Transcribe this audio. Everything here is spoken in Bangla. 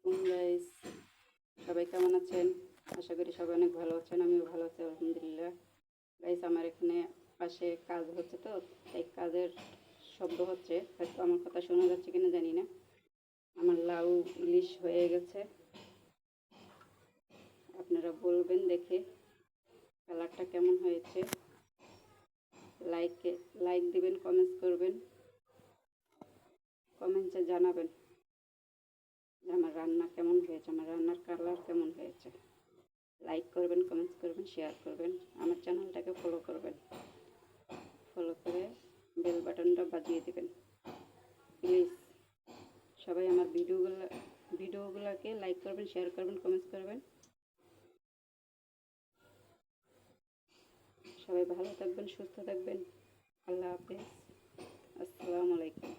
গাইস, সবাই কেমন আছেন? আশা করি সবাই অনেক ভালো আছেন। আমিও ভালো আছি আলহামদুলিল্লাহ। গাইস, আমার এখানে পাশে কাজ হচ্ছে, তো এই কাজের শব্দ হচ্ছে, হয়তো আমার কথা শোনা যাচ্ছে কিনা জানি না। আমার লাউ ইলিশ হয়ে গেছে, আপনারা বলবেন দেখে কালারটা কেমন হয়েছে। লাইক দিবেন, কমেন্টস করবেন, কমেন্টে জানাবেন যে আমার রান্না কেমন হয়েছে, আমার রান্নার কালার কেমন হয়েছে। লাইক করবেন, কমেন্টস করবেন, শেয়ার করবেন, আমার চ্যানেলটাকে ফলো করবেন। ফলো করে বেল বাটনটা বাজিয়ে দেবেন প্লিজ। সবাই আমার ভিডিওগুলোকে লাইক করবেন, শেয়ার করবেন, কমেন্টস করবেন। সবাই ভালো থাকবেন, সুস্থ থাকবেন। আল্লাহ হাফেজ। আসসালামু আলাইকুম।